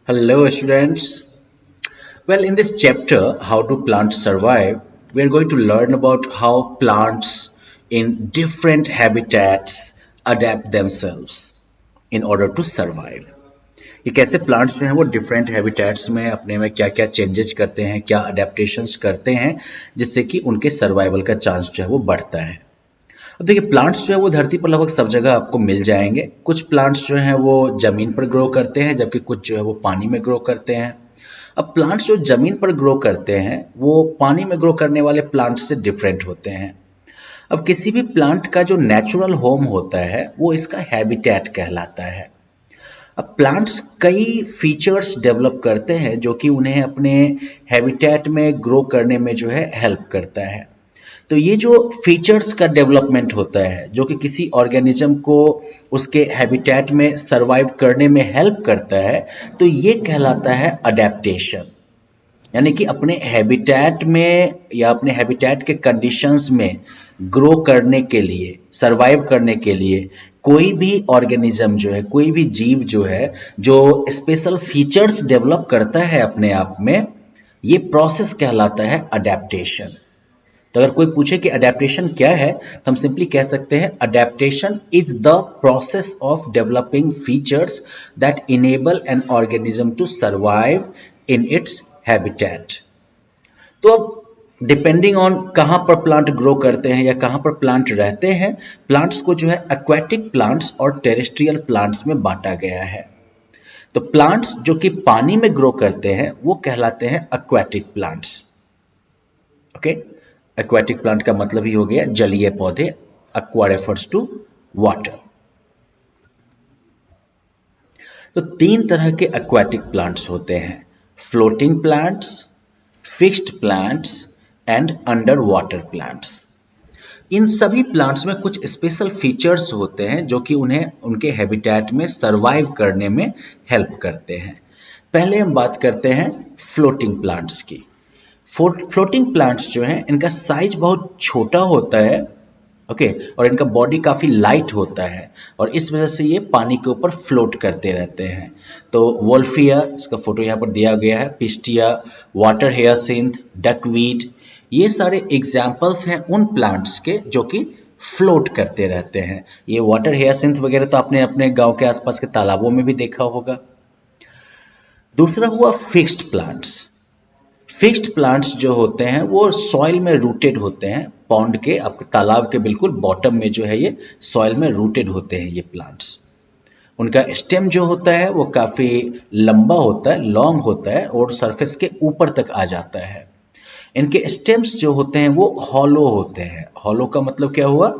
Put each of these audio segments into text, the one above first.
Hello, students. Well, in this chapter, How do Plants Survive, we are going to learn about how plants in different habitats adapt themselves in order to survive. ये कैसे plants जो हैं वो different habitats में अपने में क्या क्या चेंजेस करते हैं, क्या अडेप्टेशंस करते हैं, जिससे कि उनके सर्वाइवल का चांस जो है वो बढ़ता है। अब देखिए प्लांट्स जो है वो धरती पर लगभग सब जगह आपको मिल जाएंगे। कुछ प्लांट्स जो हैं वो जमीन पर ग्रो करते हैं, जबकि कुछ जो है वो पानी में ग्रो करते हैं। अब प्लांट्स जो जमीन पर ग्रो करते हैं वो पानी में ग्रो करने वाले प्लांट्स से डिफरेंट होते हैं। अब किसी भी प्लांट का जो नेचुरल होम होता है वो इसका हैबिटेट कहलाता है। अब प्लांट्स कई फीचर्स डेवलप करते हैं जो कि उन्हें अपने हैबिटेट में ग्रो करने में जो है हेल्प करता है। तो ये जो फीचर्स का डेवलपमेंट होता है जो कि किसी ऑर्गेनिज्म को उसके हैबिटेट में सरवाइव करने में हेल्प करता है, तो ये कहलाता है अडेप्टेशन। यानी कि अपने हैबिटेट में या अपने हैबिटेट के कंडीशंस में ग्रो करने के लिए, सरवाइव करने के लिए कोई भी ऑर्गेनिज्म जो है, कोई भी जीव जो है, जो स्पेशल फीचर्स डेवलप करता है अपने आप में, ये प्रोसेस कहलाता है अडेप्टेशन। तो अगर कोई पूछे कि अडेप्टेशन क्या है, तो हम सिंपली कह सकते हैं adaptation is the process of developing features that enable an organism to survive in its habitat. तो अब डिपेंडिंग ऑन कहाँ पर प्लांट ग्रो करते हैं या कहाँ पर प्लांट रहते हैं, प्लांट्स को जो है एक्वेटिक प्लांट्स और टेरेस्ट्रियल प्लांट्स में बांटा गया है। तो प्लांट्स जो कि पानी में ग्रो करते हैं वो कहलाते हैं aquatic plants. Okay, aquatic plant का मतलब ही हो गया जलीय पौधे। Aqua refers to water. तो तीन तरह के एक्वेटिक प्लांट्स होते हैं, floating plants, fixed plants and under water plants. इन सभी प्लांट्स में कुछ स्पेशल फीचर्स होते हैं जो कि उन्हें उनके हैबिटेट में सरवाइव करने में हेल्प करते हैं। पहले हम बात करते हैं फ्लोटिंग प्लांट्स की। फ्लोटिंग प्लांट्स जो हैं इनका साइज बहुत छोटा होता है, ओके, और इनका बॉडी काफ़ी लाइट होता है और इस वजह से ये पानी के ऊपर फ्लोट करते रहते हैं। तो वोल्फिया, इसका फोटो यहाँ पर दिया गया है, पिस्टिया, वाटर हियासिंथ, डकवीड, ये सारे एग्जाम्पल्स हैं उन प्लांट्स के जो कि फ्लोट करते रहते हैं। ये वाटर हियासिंथ वगैरह तो आपने अपने गांव के आसपास के तालाबों में भी देखा होगा। दूसरा हुआ फिक्स्ड प्लांट्स। फिक्स्ड प्लांट्स जो होते हैं वो सॉइल में रूटेड होते हैं, पॉन्ड के, आपके तालाब के बिल्कुल बॉटम में जो है ये सॉइल में रूटेड होते हैं ये प्लांट्स। उनका स्टेम जो होता है वो काफ़ी लंबा होता है, लॉन्ग होता है और सरफेस के ऊपर तक आ जाता है। इनके स्टेम्स जो होते हैं वो हॉलो होते हैं। हॉलो का मतलब क्या हुआ?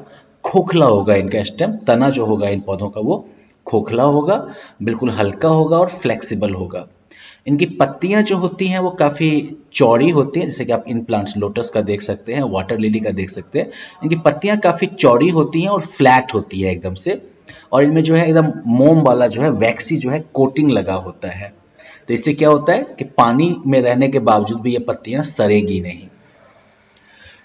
खोखला होगा इनका स्टेम। तना जो होगा इन पौधों का वो खोखला होगा, बिल्कुल हल्का होगा और फ्लेक्सिबल होगा। इनकी पत्तियां जो होती हैं वो काफ़ी चौड़ी होती हैं, जैसे कि आप इन प्लांट्स लोटस का देख सकते हैं, वाटर लिली का देख सकते हैं। इनकी पत्तियां काफ़ी चौड़ी होती हैं और फ्लैट होती है एकदम से, और इनमें जो है एकदम मोम वाला जो है वैक्सी जो है कोटिंग लगा होता है। तो इससे क्या होता है कि पानी में रहने के बावजूद भी ये पत्तियां सड़ेगी नहीं।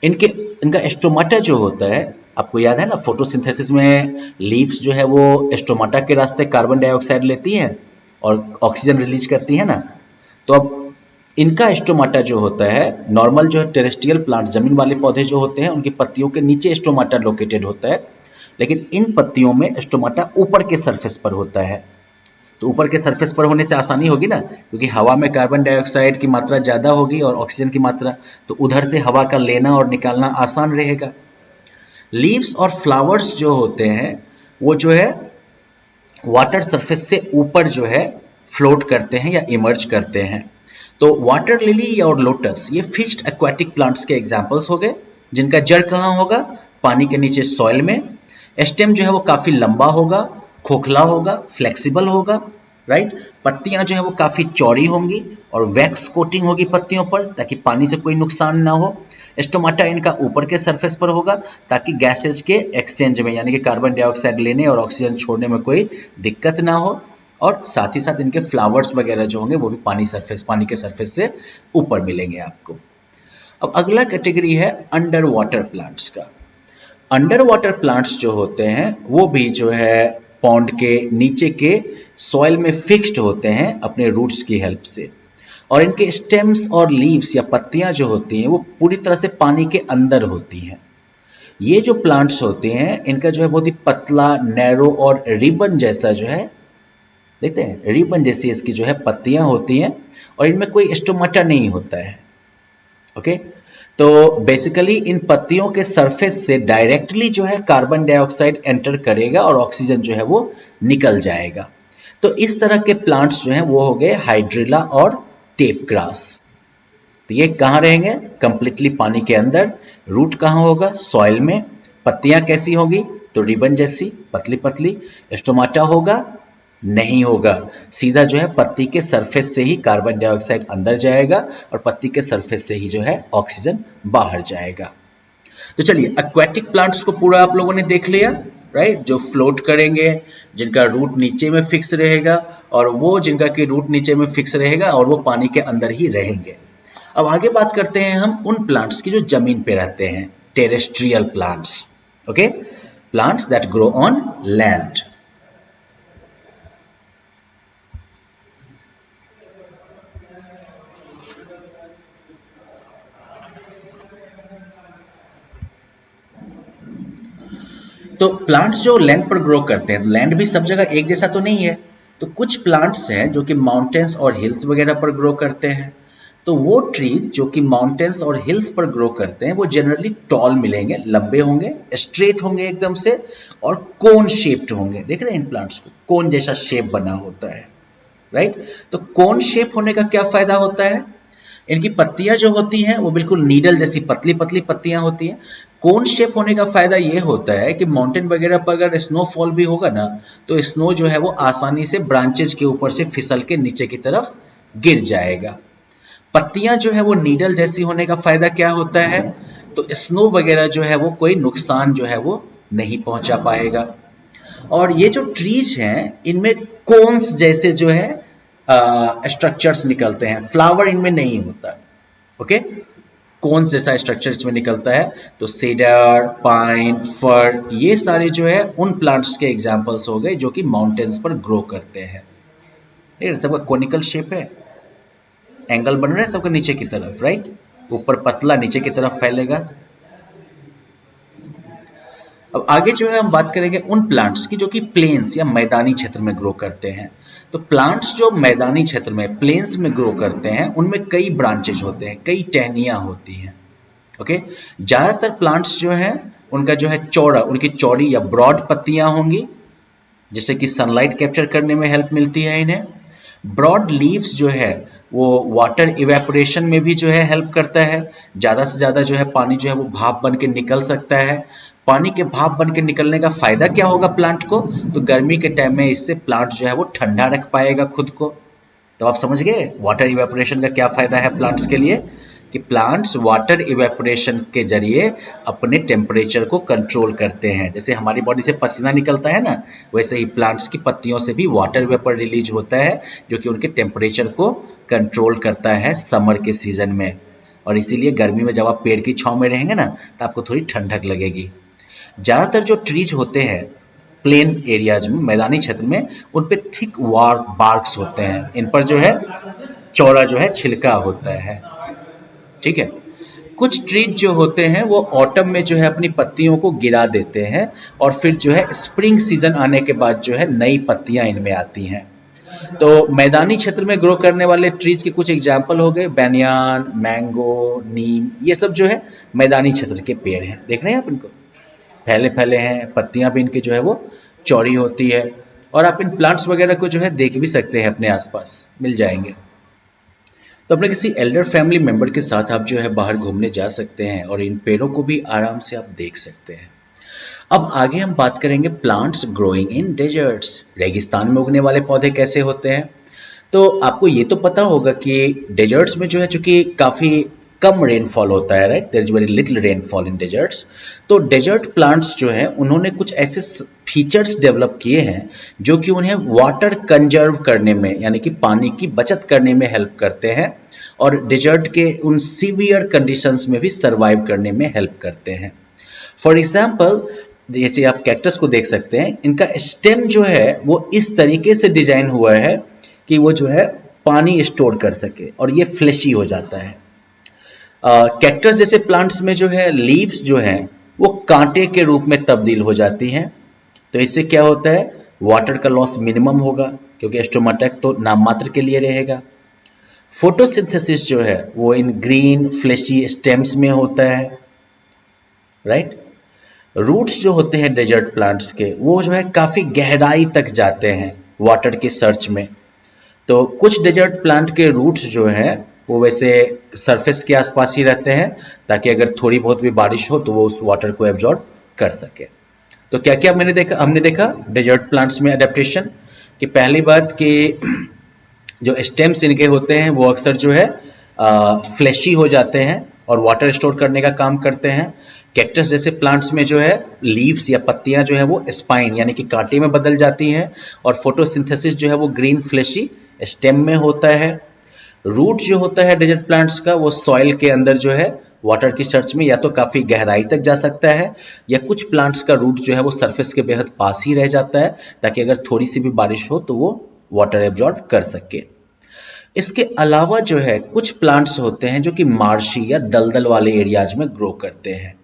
इनके इनका स्टोमाटा जो होता है, आपको याद है ना, फोटोसिंथेसिस में लीव्स जो है वो स्टोमाटा के रास्ते कार्बन डाइऑक्साइड लेती हैं और ऑक्सीजन रिलीज करती है ना। तो अब इनका स्टोमाटा जो होता है, नॉर्मल जो है टेरेस्ट्रियल प्लांट, जमीन वाले पौधे जो होते हैं उनकी पत्तियों के नीचे स्टोमाटा लोकेटेड होता है, लेकिन इन पत्तियों में स्टोमाटा ऊपर के सरफेस पर होता है। तो ऊपर के सरफेस पर होने से आसानी होगी ना, क्योंकि हवा में कार्बन डाइऑक्साइड की मात्रा ज़्यादा होगी और ऑक्सीजन की मात्रा, तो उधर से हवा का लेना और निकालना आसान रहेगा। लीव्स और फ्लावर्स जो होते हैं वो जो है वाटर सरफेस से ऊपर जो है फ्लोट करते हैं या इमर्ज करते हैं। तो वाटर लिली और लोटस ये फिक्स्ड एक्वाटिक प्लांट्स के एग्जाम्पल्स हो गए, जिनका जड़ कहाँ होगा? पानी के नीचे सॉइल में। स्टेम जो है वो काफ़ी लंबा होगा, खोखला होगा, फ्लेक्सिबल होगा, राइट। पत्तियां जो है वो काफ़ी चौड़ी होंगी और वैक्स कोटिंग होगी पत्तियों पर ताकि पानी से कोई नुकसान ना हो। स्टोमाटा इनका ऊपर के सरफेस पर होगा ताकि गैसेज के एक्सचेंज में, यानी कि कार्बन डाइऑक्साइड लेने और ऑक्सीजन छोड़ने में कोई दिक्कत ना हो। और साथ ही साथ इनके फ्लावर्स वगैरह जो होंगे वो भी पानी के सरफेस से ऊपर मिलेंगे आपको। अब अगला कैटेगरी है अंडर वाटर प्लांट्स का। अंडर वाटर प्लांट्स जो होते हैं वो भी जो है पॉन्ड के नीचे के सॉइल में फिक्स्ड होते हैं अपने रूट्स की हेल्प से, और इनके स्टेम्स और लीव्स या पत्तियां जो होती हैं वो पूरी तरह से पानी के अंदर होती हैं। ये जो प्लांट्स होते हैं इनका जो है बहुत ही पतला, नैरो और रिबन जैसा जो है, देखते हैं रिबन जैसी इसकी जो है पत्तियां होती हैं, और इनमें कोई स्टोमाटा नहीं होता है। ओके, तो बेसिकली इन पत्तियों के सरफेस से डायरेक्टली जो है कार्बन डाइऑक्साइड एंटर करेगा और ऑक्सीजन जो है वो निकल जाएगा। तो इस तरह के प्लांट्स जो हैं वो हो गए हाइड्रिला और टेप ग्रास। तो ये कहाँ रहेंगे? कंप्लीटली पानी के अंदर। रूट कहाँ होगा? सॉइल में। पत्तियां कैसी होगी? तो रिबन जैसी, पतली पतली। स्टोमाटा होगा? नहीं होगा, सीधा जो है पत्ती के सरफेस से ही कार्बन डाइऑक्साइड अंदर जाएगा और पत्ती के सरफेस से ही जो है ऑक्सीजन बाहर जाएगा। तो चलिए, एक्वेटिक प्लांट्स को पूरा आप लोगों ने देख लिया, राइट? जो फ्लोट करेंगे, जिनका रूट नीचे में फिक्स रहेगा, और वो जिनका कि रूट नीचे में फिक्स रहेगा और वो पानी के अंदर ही रहेंगे। अब आगे बात करते हैं हम उन प्लांट्स की जो जमीन पे रहते हैं, terrestrial plants. Okay, plants that grow on land. तो प्लांट्स जो लैंड पर ग्रो करते हैं, लैंड भी सब जगह एक जैसा तो नहीं है, तो कुछ प्लांट्स हैं जो कि माउंटेन्स और हिल्स वगैरह पर ग्रो करते हैं। तो वो ट्रीज जो कि माउंटेन्स और हिल्स पर ग्रो करते हैं वो जनरली टॉल मिलेंगे, लंबे होंगे, स्ट्रेट होंगे एकदम से, और कोन शेप्ड होंगे। देख रहे हैं इन प्लांट्स को, कोन जैसा शेप बना होता है, राइट? तो कोन शेप होने का क्या फायदा होता है? इनकी पत्तियां जो होती हैं वो बिल्कुल नीडल जैसी पतली पतली पत्तियां होती हैं। कोन शेप होने का फायदा ये होता है कि माउंटेन वगैरह पर अगर स्नोफॉल भी होगा ना, तो स्नो जो है वो आसानी से ब्रांचेज के ऊपर से फिसल के नीचे की तरफ गिर जाएगा। पत्तियां जो है वो नीडल जैसी होने का फायदा क्या होता है? तो स्नो वगैरह जो है वो कोई नुकसान जो है वो नहीं पहुंचा पाएगा। और ये जो ट्रीज हैं इनमें कोन्स जैसे जो है स्ट्रक्चर्स निकलते हैं, फ्लावर इनमें नहीं होता। ओके, कौन जैसा स्ट्रक्चर इसमें निकलता है? तो सीडर, पाइन, फर, ये सारे जो है उन प्लांट्स के एग्जांपल्स हो गए जो कि माउंटेन्स पर ग्रो करते हैं। सबका कोनिकल शेप है, एंगल बन रहा है सबका नीचे की तरफ, राइट? ऊपर पतला, नीचे की तरफ फैलेगा। अब आगे जो है हम बात करेंगे उन प्लांट्स की जो कि प्लेन्स या मैदानी क्षेत्र में ग्रो करते हैं। तो प्लांट्स जो मैदानी क्षेत्र में, प्लेन्स में ग्रो करते हैं, उनमें कई ब्रांचेज होते हैं, कई टहनियां होती हैं। ओके, ज्यादातर प्लांट्स जो हैं उनका जो है चौड़ा, उनकी चौड़ी या ब्रॉड पत्तियां होंगी, जिससे कि सनलाइट कैप्चर करने में हेल्प मिलती है इन्हें। ब्रॉड लीव्स जो है वो वाटर इवेपोरेशन में भी जो है हेल्प करता है। ज़्यादा से ज़्यादा जो है पानी जो है वो भाप बन के निकल सकता है। पानी के भाप बन के निकलने का फायदा क्या होगा प्लांट को? तो गर्मी के टाइम में इससे प्लांट जो है वो ठंडा रख पाएगा खुद को। तो आप समझ गए वाटर इवेपोरेशन का क्या फायदा है प्लांट्स के लिए, कि प्लांट्स वाटर इवेपोरेशन के जरिए अपने टेम्परेचर को कंट्रोल करते हैं। जैसे हमारी बॉडी से पसीना निकलता है ना, वैसे ही प्लांट्स की पत्तियों से भी वाटर वेपर रिलीज होता है जो कि उनके टेम्परेचर को कंट्रोल करता है समर के सीजन में। और इसीलिए गर्मी में जब आप पेड़ की छांव में रहेंगे ना तो आपको थोड़ी ठंडक लगेगी। ज़्यादातर जो ट्रीज होते हैं प्लेन एरियाज में, मैदानी क्षेत्र में, उन पे थिक बार्क्स होते हैं, इन पर जो है चौड़ा जो है छिलका होता है। ठीक है, कुछ ट्रीज जो होते हैं वो ऑटम में जो है अपनी पत्तियों को गिरा देते हैं और फिर जो है स्प्रिंग सीजन आने के बाद जो है नई पत्तियां इनमें आती हैं। तो मैदानी क्षेत्र में ग्रो करने वाले ट्रीज के कुछ एग्जाम्पल हो गए बैनियान, मैंगो, नीम, ये सब जो है मैदानी क्षेत्र के पेड़ हैं। देख रहे हैं आप इनको, फैले फैले हैं, पत्तियां भी इनकी जो है वो चौड़ी होती है, और आप इन प्लांट्स वगैरह को जो है देख भी सकते हैं, अपने आसपास मिल जाएंगे। तो अपने किसी एल्डर फैमिली मेंबर के साथ आप जो है बाहर घूमने जा सकते हैं और इन पेड़ों को भी आराम से आप देख सकते हैं। अब आगे हम बात करेंगे प्लांट्स ग्रोइंग इन डेजर्ट्स, रेगिस्तान में उगने वाले पौधे कैसे होते हैं। तो आपको ये तो पता होगा कि डेजर्ट्स में जो है चूंकि काफ़ी कम रेनफॉल होता है, right, there is very little rainfall in deserts. तो डेजर्ट प्लांट्स जो है उन्होंने कुछ ऐसे फीचर्स डेवलप किए हैं जो कि उन्हें वाटर कंजर्व करने में, यानी कि पानी की बचत करने में हेल्प करते हैं, और डेजर्ट के उन सीवियर कंडीशंस में भी सर्वाइव करने में हेल्प करते हैं। फॉर एग्जाम्पल, जैसे आप कैक्टस को देख सकते हैं, इनका स्टेम जो है वो इस तरीके से डिजाइन हुआ है कि वो जो है पानी स्टोर कर सके और ये फ्लैशी हो जाता है। कैक्टस जैसे प्लांट्स में जो है लीव्स जो हैं वो कांटे के रूप में तब्दील हो जाती हैं। तो इससे क्या होता है, वाटर का लॉस मिनिमम होगा क्योंकि स्टोमेटा तो नाम मात्र के लिए रहेगा। फोटोसिंथेसिस जो है वो इन ग्रीन फ्लैशी स्टेम्स में होता है, राइट। रूट्स जो होते हैं डेजर्ट प्लांट्स के वो जो है काफी गहराई तक जाते हैं वाटर की सर्च में। तो कुछ डेजर्ट प्लांट के रूट्स जो हैं वो वैसे सरफेस के आसपास ही रहते हैं ताकि अगर थोड़ी बहुत भी बारिश हो तो वो उस वाटर को एब्जॉर्ब कर सके। तो क्या क्या हमने देखा डेजर्ट प्लांट्स में अडेप्टेशन कि पहली बात कि जो स्टेम्स इनके होते हैं वो अक्सर जो है फ्लैशी हो जाते हैं और वाटर स्टोर करने का काम करते हैं। कैक्टस जैसे प्लांट्स में जो है लीव्स या पत्तियां जो है वो स्पाइन यानी कि कांटे में बदल जाती हैं और फोटोसिंथेसिस जो है वो ग्रीन फ्लैशी स्टेम में होता है। रूट जो होता है डेजर्ट प्लांट्स का वो सॉइल के अंदर जो है वाटर की सर्च में या तो काफी गहराई तक जा सकता है या कुछ प्लांट्स का रूट जो है वो सरफेस के बेहद पास ही रह जाता है ताकि अगर थोड़ी सी भी बारिश हो तो वो वाटर एब्जॉर्ब कर सके। इसके अलावा जो है कुछ प्लांट्स होते हैं जो कि मार्शी या दलदल वाले एरियाज में ग्रो करते हैं।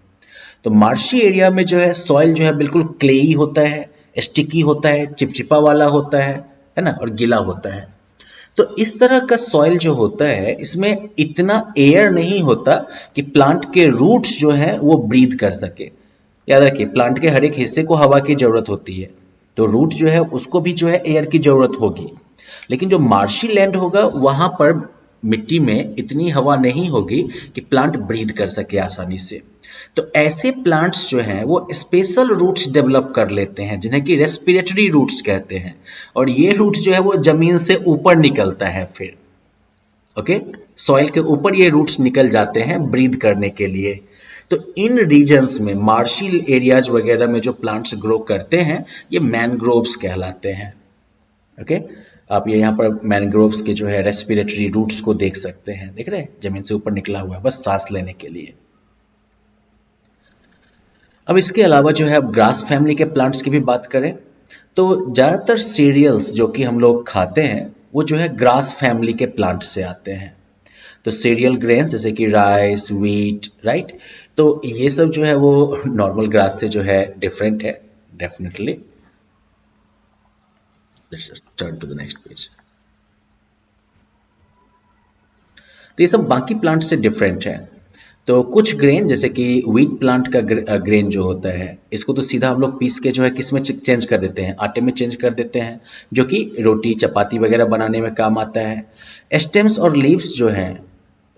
तो मार्शी एरिया में जो है सॉइल जो है बिल्कुल क्लेई होता है, स्टिकी होता है, चिपचिपा वाला होता है ना, और गीला होता है। तो इस तरह का सॉइल जो होता है इसमें इतना एयर नहीं होता कि प्लांट के रूट्स जो है वो ब्रीथ कर सके। याद रखिए प्लांट के हर एक हिस्से को हवा की जरूरत होती है, तो रूट जो है उसको भी जो है एयर की जरूरत होगी। लेकिन जो मार्शी लैंड होगा वहां पर मिट्टी में इतनी हवा नहीं होगी कि प्लांट ब्रीथ कर सके आसानी से। तो ऐसे प्लांट्स जो हैं वो स्पेशल रूट्स डेवलप कर लेते हैं जिन्हें कि रेस्पिरेटरी रूट्स कहते हैं, और ये रूट जो है वो जमीन से ऊपर निकलता है फिर ओके सॉइल के ऊपर ये रूट्स निकल जाते हैं ब्रीथ करने के लिए। तो इन रीजन्स में मार्शी एरियाज वगैरह में जो प्लांट्स ग्रो करते हैं ये मैनग्रोव्स कहलाते हैं। ओके आप ये यहाँ पर मैनग्रोव्स के जो है रेस्पिरेटरी रूट्स को देख सकते हैं, देख रहे हैं जमीन से ऊपर निकला हुआ है बस सांस लेने के लिए। अब इसके अलावा जो है अब ग्रास फैमिली के प्लांट्स की भी बात करें तो ज़्यादातर सीरियल्स जो कि हम लोग खाते हैं वो जो है ग्रास फैमिली के प्लांट्स से आते हैं। तो सीरियल ग्रेन्स जैसे कि राइस, व्हीट, राइट, तो ये सब जो है वो नॉर्मल ग्रास से जो है डिफरेंट है definitely. Let's just turn to the next page. तो ये सब बाकी प्लांट से डिफरेंट है। तो कुछ ग्रेन जैसे कि व्हीट प्लांट का ग्रेन जो होता है इसको तो सीधा हम लोग पीस के जो है किस में चेंज कर देते हैं, आटे में चेंज कर देते हैं, जो कि रोटी चपाती वगैरह बनाने में काम आता है। स्टेम्स और लीव्स जो हैं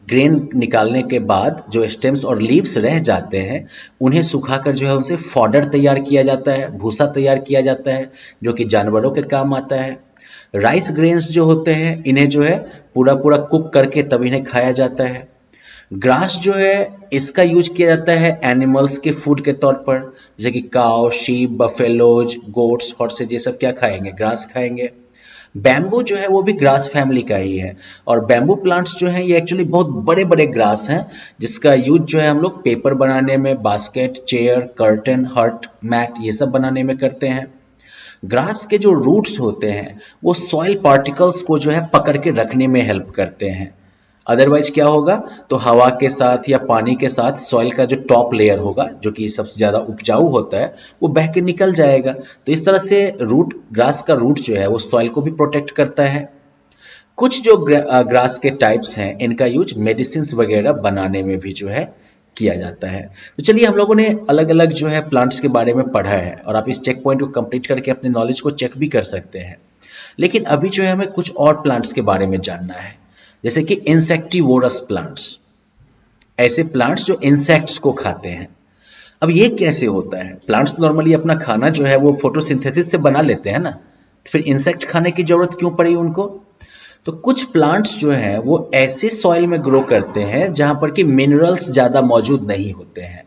ग्रेन निकालने के बाद जो स्टेम्स और लीव्स रह जाते हैं उन्हें सुखाकर जो है उनसे फॉडर तैयार किया जाता है, भूसा तैयार किया जाता है जो कि जानवरों के काम आता है। राइस ग्रेन्स जो होते हैं इन्हें जो है पूरा पूरा कुक करके तब इन्हें खाया जाता है। ग्रास जो है इसका यूज किया जाता है एनिमल्स के फूड के तौर पर, जैसे कि cow, sheep, buffaloes, goats, horse's, ये सब क्या खाएंगे, ग्रास खाएंगे। बैम्बू जो है वो भी ग्रास फैमिली का ही है, और बैम्बू प्लांट्स जो हैं ये एक्चुअली बहुत बड़े बड़े ग्रास हैं जिसका यूज जो है हम लोग पेपर बनाने में, बास्केट, चेयर, कर्टन, हट, मैट, ये सब बनाने में करते हैं। ग्रास के जो रूट्स होते हैं वो सॉइल पार्टिकल्स को जो है पकड़ के रखने में हेल्प करते हैं। अदरवाइज क्या होगा, तो हवा के साथ या पानी के साथ सॉइल का जो टॉप लेयर होगा जो कि सबसे ज्यादा उपजाऊ होता है वो बह के निकल जाएगा। तो इस तरह से रूट, ग्रास का रूट जो है वो सॉइल को भी प्रोटेक्ट करता है। कुछ जो ग्रास के टाइप्स हैं इनका यूज मेडिसिन वगैरह बनाने में भी जो है किया जाता है। तो चलिए हम लोगों ने अलग अलग जो है प्लांट्स के बारे में पढ़ा है और आप इस चेक पॉइंट को कंप्लीट करके अपने नॉलेज को चेक भी कर सकते हैं। लेकिन अभी जो है हमें कुछ और प्लांट्स के बारे में जानना है, जैसे कि इंसेक्टिवोरस प्लांट्स, ऐसे प्लांट्स जो इंसेक्ट्स को खाते हैं। अब ये कैसे होता है, प्लांट्स नॉर्मली अपना खाना जो है वो फोटोसिंथेसिस से बना लेते हैं ना, तो फिर इंसेक्ट खाने की जरूरत क्यों पड़ी उनको। तो कुछ प्लांट्स जो हैं वो ऐसे सॉइल में ग्रो करते हैं जहां पर कि मिनरल्स ज्यादा मौजूद नहीं होते हैं।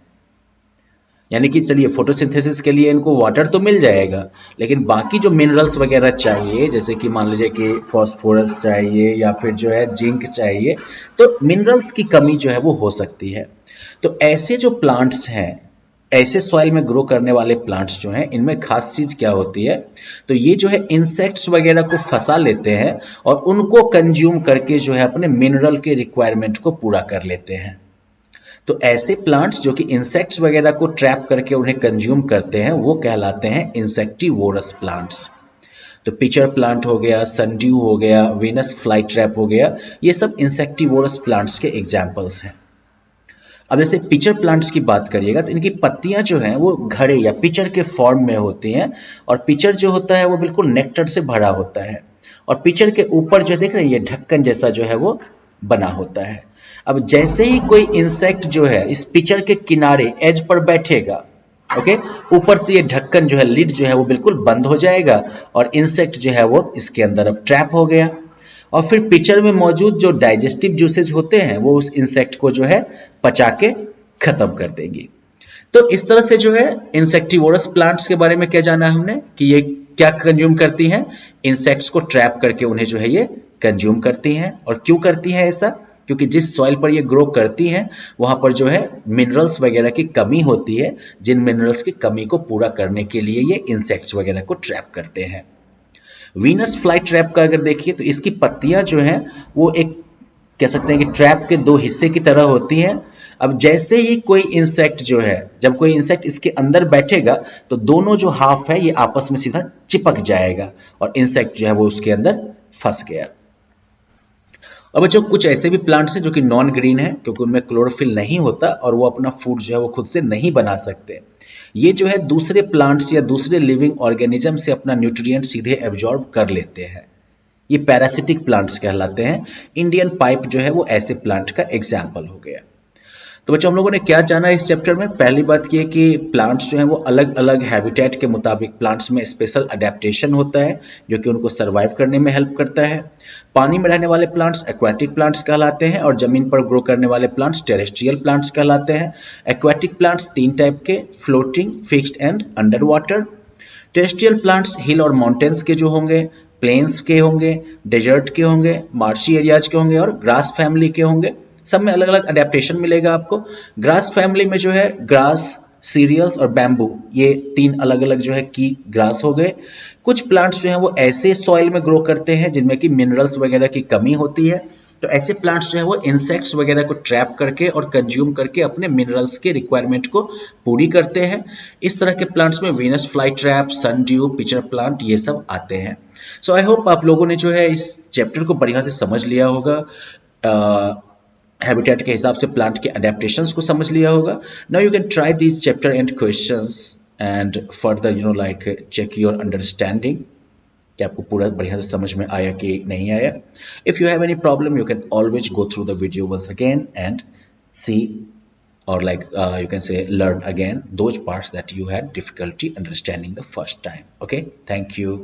यानी कि चलिए फोटोसिंथेसिस के लिए इनको वाटर तो मिल जाएगा, लेकिन बाकी जो मिनरल्स वगैरह चाहिए जैसे कि मान लीजिए कि फॉस्फोरस चाहिए या फिर जो है जिंक चाहिए, तो मिनरल्स की कमी जो है वो हो सकती है। तो ऐसे जो प्लांट्स हैं ऐसे सॉइल में ग्रो करने वाले प्लांट्स जो हैं, इनमें खास चीज क्या होती है, तो ये जो है इंसेक्ट्स वगैरह को फंसा लेते हैं और उनको कंज्यूम करके जो है अपने मिनरल के रिक्वायरमेंट को पूरा कर लेते हैं। तो ऐसे प्लांट्स जो कि इंसेक्ट्स वगैरह को ट्रैप करके उन्हें कंज्यूम करते हैं, वो कहलाते हैं इंसेक्टिवोरस प्लांट्स। तो पिचर प्लांट हो गया, सनड्यू हो गया, वीनस फ्लाई ट्रैप हो गया, ये सब इंसेक्टिवोरस प्लांट्स के एग्जाम्पल्स हैं। अब जैसे पिचर प्लांट्स की बात करिएगा तो इनकी पत्तियां जो हैं वो घड़े या पिचर के फॉर्म में होती हैं, और पिचर जो होता है वो बिल्कुल नेक्टर से भरा होता है, और पिचर के ऊपर जो देख रहे हैं ये ढक्कन जैसा जो है वो बना होता है। अब जैसे ही कोई इंसेक्ट जो है इस पिचर के किनारे एज पर बैठेगा, ओके, ऊपर से ये ढक्कन जो है, लिड जो है वो बिल्कुल बंद हो जाएगा और इंसेक्ट जो है वो इसके अंदर अब ट्रैप हो गया, और फिर पिचर में मौजूद जो डाइजेस्टिव जूसेज होते हैं वो उस इंसेक्ट को जो है पचा के खत्म कर देंगी। तो इस तरह से जो है इंसेक्टिवोरस प्लांट्स के बारे में क्या जाना है हमने कि ये क्या कंज्यूम करती हैं, इंसेक्ट्स को ट्रैप करके उन्हें जो है ये कंज्यूम करती हैं। और क्यों करती हैं ऐसा, क्योंकि जिस सॉइल पर ये ग्रो करती हैं वहां पर जो है मिनरल्स वगैरह की कमी होती है, जिन मिनरल्स की कमी को पूरा करने के लिए ये इंसेक्ट्स वगैरह को ट्रैप करते हैं। वीनस फ्लाई ट्रैप का अगर देखिए तो इसकी पत्तियां जो हैं वो एक कह सकते हैं कि ट्रैप के दो हिस्से की तरह होती हैं। अब जैसे ही कोई इंसेक्ट जो है, जब कोई इंसेक्ट इसके अंदर बैठेगा तो दोनों जो हाफ है ये आपस में सीधा चिपक जाएगा और इंसेक्ट जो है वो उसके अंदर फंस गया। अब बच्चों कुछ ऐसे भी प्लांट्स हैं जो कि नॉन ग्रीन है, क्योंकि उनमें क्लोरोफिल नहीं होता और वो अपना फूड जो है वो खुद से नहीं बना सकते। ये जो है दूसरे प्लांट्स या दूसरे लिविंग ऑर्गेनिज्म से अपना न्यूट्रिएंट सीधे एब्जॉर्ब कर लेते हैं। ये पैरासिटिक प्लांट्स कहलाते हैं। इंडियन पाइप जो है वो ऐसे प्लांट का एग्जाम्पल हो गया। तो बच्चों हम लोगों ने क्या जाना इस चैप्टर में, पहली बात ये कि प्लांट्स जो हैं वो अलग अलग हैबिटेट के मुताबिक प्लांट्स में स्पेशल अडेप्टेशन होता है जो कि उनको सर्वाइव करने में हेल्प करता है। पानी में रहने वाले प्लांट्स एक्वाटिक प्लांट्स कहलाते हैं और जमीन पर ग्रो करने वाले प्लांट्स टेरेस्ट्रियल प्लांट्स कहलाते हैं। एक्वाटिक प्लांट्स तीन टाइप के, floating, fixed and under water. Terrestrial plants hill और माउंटेन्स के जो होंगे, प्लेन्स के होंगे, डेजर्ट के होंगे, मार्शी एरियाज के होंगे और ग्रास फैमिली के होंगे। सब में अलग अलग अडेप्टेशन मिलेगा आपको। ग्रास फैमिली में जो है ग्रास, सीरियल्स और बैम्बू, ये तीन अलग अलग जो है की ग्रास हो गए। कुछ प्लांट्स जो है वो ऐसे सॉइल में ग्रो करते हैं जिनमें कि मिनरल्स वगैरह की कमी होती है, तो ऐसे प्लांट्स जो है वो इंसेक्ट्स वगैरह को ट्रैप करके और कंज्यूम करके अपने मिनरल्स के रिक्वायरमेंट को पूरी करते हैं। इस तरह के प्लांट्स में Venus fly trap, sundew, pitcher plant, ये सब आते हैं। सो आई होप आप लोगों ने जो है इस चैप्टर को बढ़िया से समझ लिया होगा, हैबिटेट के हिसाब से प्लांट के अडेप्टेशंस को समझ लिया होगा। Now you can try these chapter and questions and further like check your understanding कि आपको पूरा बढ़िया से समझ में आया कि नहीं आया। If you have any problem you can always go through the video once again and see or like you can say learn again those parts that you had difficulty understanding the first time. Okay, thank you.